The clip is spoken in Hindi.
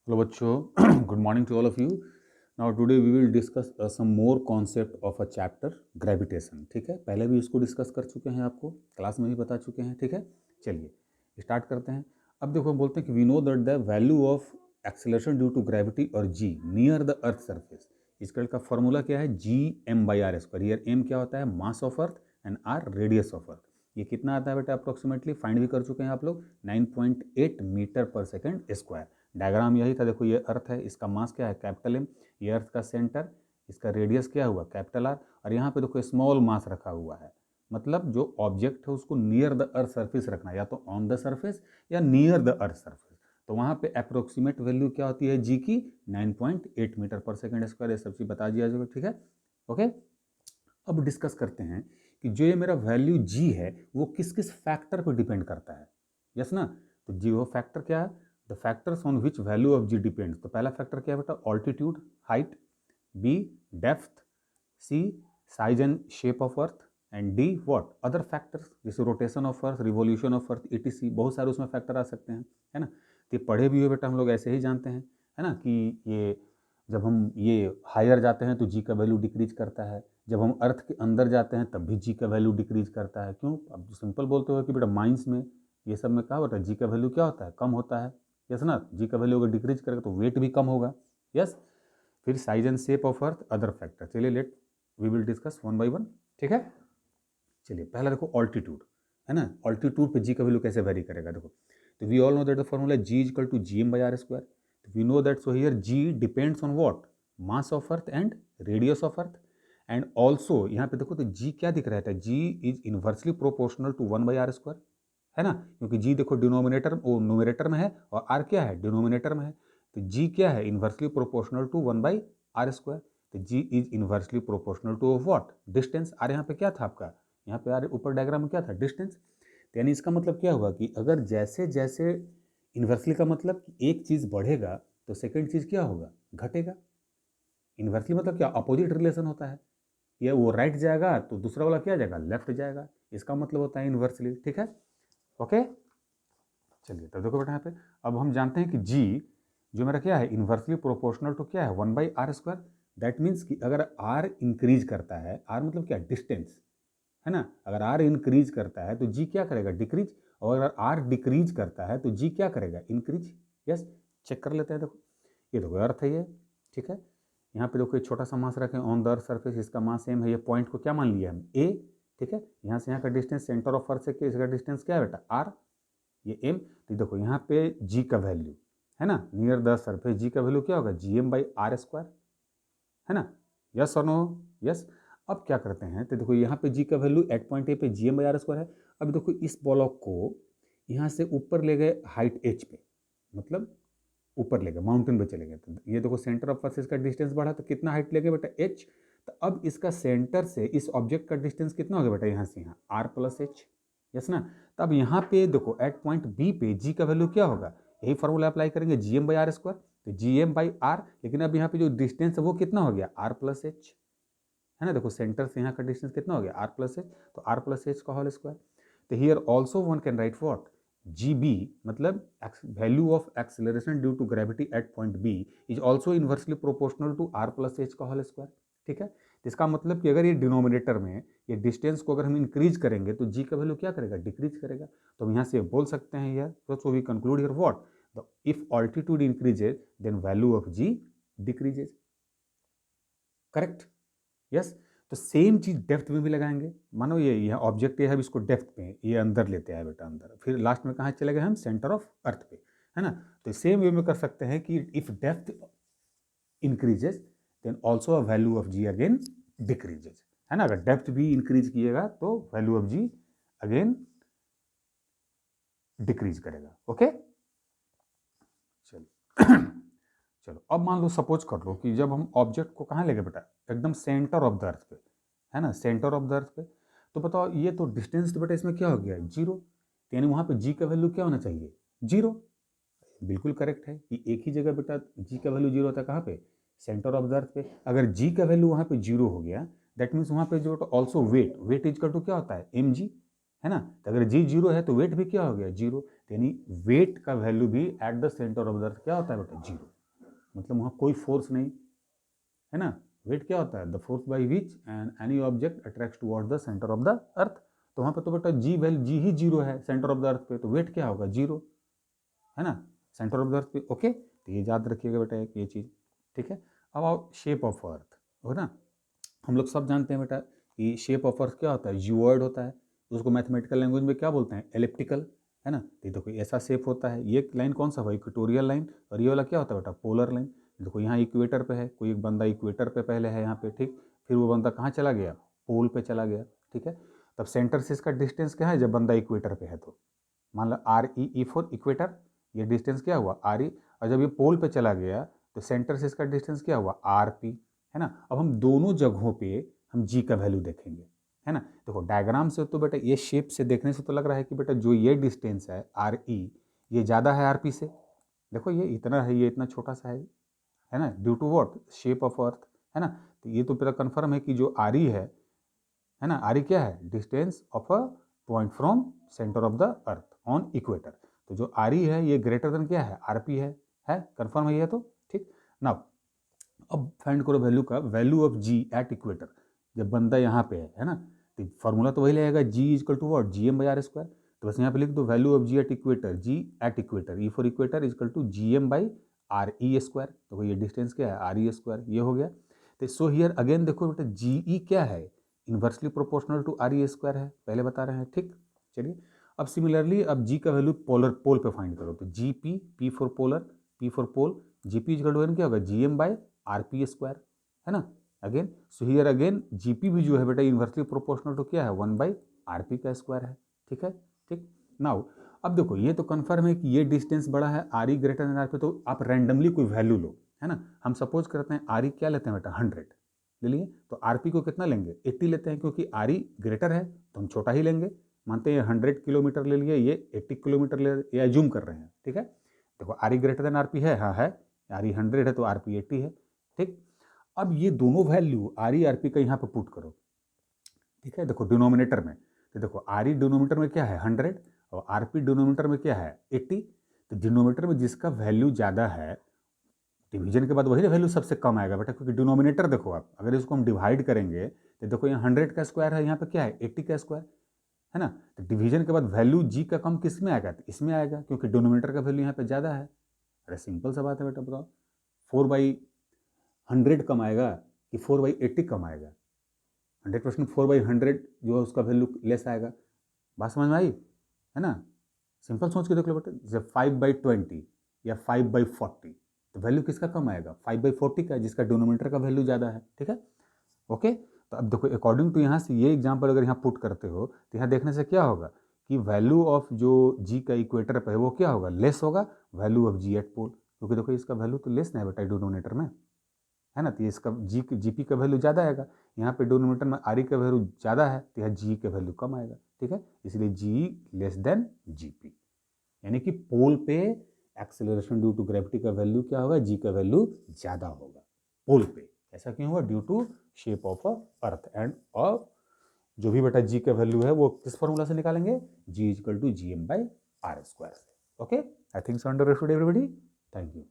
Hello बच्चों, good morning to all of you. Now today we will discuss some more concept of a chapter gravitation. ठीक है, पहले भी इसको डिस्कस कर चुके हैं, आपको क्लास में भी बता चुके हैं. ठीक है, चलिए स्टार्ट करते हैं. अब देखो हम बोलते हैं कि we know that the value of acceleration due to gravity और g near the earth surface. इसका का फॉर्मूला क्या है? G M by R square. Here M क्या होता है? Mass of earth and R radius of earth. ये कितना आता है बेटा? अप्रोक्सीमेटली फाइंड भी कर चुके हैं आप लोग, 9.8 मीटर पर सेकेंड स्क्वायर. डायग्राम यही था. देखो ये अर्थ है, इसका मास क्या है? Capital M. ये अर्थ का सेंटर, इसका रेडियस क्या हुआ? Capital R. और यहाँ पे देखो स्मॉल मास रखा हुआ है. मतलब जो ऑब्जेक्ट है उसको नियर द अर्थ सरफेस रखना, या तो ऑन द सरफेस या नियर द अर्थ सरफेस. तो वहाँ पे अप्रोक्सीमेट वैल्यू क्या होती है जी की? 9.8 मीटर पर सेकेंड स्क्वायर. ये सब चीज़ बता दिया जाएगा. ठीक है, ओके. अब डिस्कस करते हैं कि जो ये मेरा वैल्यू जी है वो किस किस फैक्टर पर डिपेंड करता है. यस ना? तो जी वो फैक्टर क्या है? The factors on which value of g depends. तो पहला फैक्टर क्या है बेटा? Altitude, height. B depth. C size and shape of earth. And D what? Other factors, जैसे rotation of earth, revolution of earth, ETC. बहुत सारे उसमें फैक्टर आ सकते हैं, है ना. तो ये पढ़े भी हुए बेटा हम लोग ऐसे ही जानते हैं, है ना, कि ये जब हम ये हायर जाते हैं तो जी का वैल्यू डिक्रीज करता है. जब हम अर्थ के अंदर जाते हैं तब भी जी का वैल्यू डिक्रीज करता है. क्यों? अब सिंपल बोलते हो कि बेटा माइंस में ये सब में क्या होता है? जी का वैल्यू क्या होता है? कम होता है. यस ना? जी का वैल्यू अगर डिक्रीज करेगा तो वेट भी कम होगा. यस. फिर size and shape of earth, other factor. चलिए let we will discuss one by one. ठीक है, चलिए पहला देखो ऑल्टीट्यूड, है ना. ऑल्टीट्यूड पे जी का वैल्यू कैसे वेरी करेगा? देखो, तो we all know that the formula G is equal to G M by R square. We know that so here G depends on what? Mass of earth and radius of earth. And also यहाँ पे देखो तो जी क्या दिख रहा है? G is inversely proportional to 1/r square, है ना. क्योंकि जी देखो डिनोमिनेटर वो न्यूमरेटर में है और आर क्या है? डिनोमिनेटर में है. तो जी क्या है? Inversely proportional to 1/r square. तो G is inversely proportional to what? Distance. R यहाँ पे क्या था आपका? यहाँ पे आर ऊपर डायग्राम में क्या था? डिस्टेंस. तो यानी इसका मतलब क्या हुआ कि अगर जैसे जैसे इन्वर्सली का मतलब कि एक चीज़ बढ़ेगा तो सेकेंड चीज़ क्या होगा? घटेगा. इन्वर्सली मतलब क्या? अपोजिट रिलेशन होता है. ये वो राइट जाएगा तो दूसरा वाला क्या जाएगा? लेफ्ट जाएगा. इसका मतलब होता है इन्वर्सली. ठीक है, ओके. चलिए तो देखो बेटा यहाँ पे अब हम जानते हैं कि जी जो मेरा क्या है? इन्वर्सली प्रोपोर्शनल टू क्या है? 1/r square. दैट मीन्स कि अगर आर इंक्रीज करता है, आर मतलब क्या? डिस्टेंस, है ना. अगर आर इंक्रीज करता है तो जी क्या करेगा? डिक्रीज. और अगर आर डिक्रीज करता है तो जी क्या करेगा? इंक्रीज. यस, चेक कर लेते हैं. देखो ये देखो अर्थ है ये. ठीक है, यहाँ पे देखो एक छोटा सा मास रखें ऑन द अर्थ सरफेस. इसका मास सेम है. ये पॉइंट को क्या मान लिया हम? ए. ठीक है, यहाँ से यहाँ का डिस्टेंस सेंटर ऑफ अर्थ से इसका डिस्टेंस क्या है बेटा? आर. ये एम. तो देखो यहाँ पे जी का वैल्यू है ना, नियर द सरफेस जी का वैल्यू क्या होगा? G M by R square, है ना. यस और नो? यस. अब क्या करते हैं तो देखो यहाँ पे जी का वैल्यू एट पॉइंट ए पे G M by R square है. अब देखो इस ब्लॉक को यहाँ से ऊपर ले गए हाइट एच पे, मतलब ऊपर ले गए, माउंटेन पे चले गए. तो ये देखो सेंटर ऑफ अर्थ का डिस्टेंस बढ़ा तो कितना हाइट ले गए बेटा? एच. तो अब इसका सेंटर से इस ऑब्जेक्ट का डिस्टेंस कितना हो गया बेटा? यहाँ से यहाँ आर प्लस एच. यस ना. तो अब यहाँ पे देखो एट पॉइंट बी पे जी का वैल्यू क्या होगा? यही फॉर्मूला अप्लाई करेंगे, G M by R square. तो जी एम बाई आर. लेकिन अब यहाँ पे जो डिस्टेंस है वो कितना हो गया? आर प्लस एच, है ना. देखो सेंटर से यहाँ का डिस्टेंस कितना हो गया? R plus H. तो आर प्लस एच का होल स्क्वायर. तो here also one can write what? G B मतलब value of acceleration due to gravity at point B is also inversely proportional to R plus H का होल स्क्वायर. ठीक है, तो इसका मतलब कि अगर ये डिनोमिनेटर में ये डिस्टेंस को अगर हम इंक्रीज करेंगे तो जी का वैल्यू क्या करेगा? डिक्रीज करेगा. तो हम यहाँ से बोल सकते हैं यार, so we conclude here what? If altitude increases then value of g decreases. Correct. Yes. तो सेम चीज डेप्थ में भी लगाएंगे. मानो ये यहाँ ऑब्जेक्ट ये है, इसको डेप्थ पे ये अंदर लेते हैं बेटा अंदर. फिर लास्ट में कहाँ चले गए हम? सेंटर ऑफ अर्थ पे, है ना. तो सेम वे में कर सकते हैं कि if depth increases then also a value of g again decreases, है ना. अगर डेप्थ भी इंक्रीज किएगा तो value of g again decrease करेगा. ओके, चलो. चलो अब मान लो, सपोज कर लो कि जब हम ऑब्जेक्ट को कहाँ ले गए बेटा? एकदम सेंटर ऑफ द अर्थ पे, है ना, सेंटर ऑफ द अर्थ पे. तो बताओ ये तो डिस्टेंस तो बेटा इसमें क्या हो गया? जीरो. यानी वहाँ पे जी का वैल्यू क्या होना चाहिए? जीरो. बिल्कुल करेक्ट है कि एक ही जगह बेटा जी का वैल्यू जीरो होता है. कहाँ पे? सेंटर ऑफ द अर्थ पे. अगर जी का वैल्यू वहाँ पे जीरो हो गया दैट मीन्स वहाँ पे जो also weight, weight is to क्या होता है? एम जी, है ना. तो अगर जी जीरो है तो वेट भी क्या हो गया? जीरो. यानी वेट का वैल्यू भी at the centre of the earth क्या होता है बेटा? जीरो. मतलब वहाँ कोई फोर्स नहीं है ना। वेट क्या होता है, the force by which and any object attracts towards the centre of the earth. तो वहाँ पे तो बेटा जी वैल्यू जी ही जीरो है सेंटर ऑफ द अर्थ पे, तो वेट क्या होगा, जीरो, है ना, सेंटर ऑफ द अर्थ पे। ओके, तो ये याद रखिएगा बेटा एक ये चीज़, ठीक है। अब आओ शेप ऑफ अर्थ, हो ना, हम लोग सब जानते हैं बेटा कि शेप ऑफ अर्थ क्या होता है, यूवर्ड होता है, उसको मैथमेटिकल लैंग्वेज में क्या बोलते हैं, एलिप्टिकल, है ना। तो देखो ऐसा शेप होता है, ये लाइन कौन सा हुआ, इक्वेटोरियल लाइन, और ये वाला क्या होता है बेटा, पोलर लाइन। देखो यहाँ इक्वेटर पे है, कोई एक बंदा इक्वेटर पे पहले है यहाँ पे, ठीक, फिर वो बंदा कहाँ चला गया, पोल पे चला गया, ठीक है। तब सेंटर से इसका डिस्टेंस क्या है जब बंदा इक्वेटर पे है, तो मान लो RE फॉर इक्वेटर, ये डिस्टेंस क्या हुआ RE, और जब ये पोल पे चला गया तो सेंटर से इसका डिस्टेंस क्या हुआ RP, है ना। अब हम दोनों जगहों पे हम जी का वैल्यू देखेंगे, है ना। देखो डायग्राम से तो बेटा ये शेप से देखने से तो लग रहा है कि बेटा जो ये डिस्टेंस है RE ये ज़्यादा है RP से। देखो ये इतना है, ये इतना छोटा सा है ना, due to what, shape of earth, है ना। तो ये तो पहला कन्फर्म है कि जो RE है ना, RE क्या है, distance of a point from centre of the earth on equator. तो जो RE है ये ग्रेटर देन क्या है, RP है कन्फर्म है ये तो, ठीक। नाउ अब फाइंड करो वैल्यू का, value of g at equator, जब बंदा यहाँ पे है ना, तो फॉर्मूला तो वही लगेगा, जी इजकल टू वॉट, GM/R²। तो बस यहाँ पे लिख दो value of g at equator, g at equator, E for equator equal to GM/RE²। तो ये डिस्टेंस क्या है, RE², ये हो गया। तो सो हियर अगेन देखो बेटा GE क्या है, इन्वर्सली प्रोपोर्शनल टू RE² है, पहले बता रहे हैं, ठीक। चलिए अब सिमिलरली अब जी का वैल्यू पोल पे फाइंड करो, तो GP, P for polar, P for pole, GP equal to क्या होगा, GM/RP², है ना। Again so here again GP भी जो है बेटा इन्वर्सली प्रोपोर्शनल टू क्या है, 1/RP² है, ठीक है, ठीक। नाउ अब देखो ये तो कन्फर्म है कि ये डिस्टेंस बड़ा है, RE ग्रेटर देन RP, तो आप रैंडमली कोई वैल्यू लो, है ना। हम सपोज करते हैं RE क्या लेते हैं बेटा, 100 ले लिए, तो RP को कितना लेंगे, 80 लेते हैं, क्योंकि RE ग्रेटर है तो हम छोटा ही लेंगे। मानते हैं 100 किलोमीटर ले लिए, ये 80 किलोमीटर ले, ये एज्यूम कर रहे हैं, ठीक है। देखो RE ग्रेटर देन RP है, हाँ है, RE 100 है तो RP 80 है, ठीक। अब ये दोनों वैल्यू RE RP का यहाँ पे पुट करो, ठीक है। देखो डिनोमिनेटर में, तो देखो RE डिनोमिनेटर में क्या है 100 और RP डिनोमिनेटर में क्या है 80। तो डिनोमिनेटर में जिसका वैल्यू ज़्यादा है, डिवीजन के बाद वही वैल्यू सबसे कम आएगा बेटा, क्योंकि डिनोमिनेटर देखो आप अगर इसको हम डिवाइड करेंगे तो देखो यहाँ 100 का स्क्वायर है, यहाँ पे क्या है 80 का स्क्वायर, है ना। तो डिवीजन के बाद वैल्यू जी का कम किस में आएगा, तो इसमें आएगा, क्योंकि डिनोमिनेटर का वैल्यू यहाँ पे ज़्यादा है। अरे सिंपल सा बात है बेटा, बताओ 4/100 कम आएगा कि 4/80 कम आएगा, 100% 4/100 जो है उसका वैल्यू लेस आएगा। बात समझ में आई, है ना। सिंपल सोच के देख लो बेटा, जैसे 5/20 या 5/40, तो वैल्यू किसका कम आएगा, 5/40 का, जिसका डिनोमिनेटर का वैल्यू ज़्यादा है, ठीक है। ओके, तो अब देखो अकॉर्डिंग टू यहाँ से ये एग्जाम्पल अगर यहाँ पुट करते हो तो यहाँ देखने से क्या होगा कि वैल्यू ऑफ जो जी का इक्वेटर पे है वो क्या होगा, लेस होगा वैल्यू ऑफ जी एट पोल, क्योंकि देखो इसका वैल्यू तो लेस नहीं है बेटा डिनोमिनेटर में, है ना। तो इसका जीपी का वैल्यू ज़्यादा आएगा, यहाँ पे डिनोमिनेटर में RE का वैल्यू ज़्यादा है तो यहाँ जी का वैल्यू कम आएगा, ठीक है। इसलिए जी लेस देन जीपी, यानी कि पोल पे एक्सेलरेशन ड्यू टू ग्रेविटी का वैल्यू क्या होगा, जी का वैल्यू ज़्यादा होगा पोल पे। ऐसा क्यों हुआ, due to shape of earth and और जो भी बेटा जी का वैल्यू है वो किस फॉर्मूला से निकालेंगे, g is equal to GM/R²। Okay, I think so understood everybody, thank you.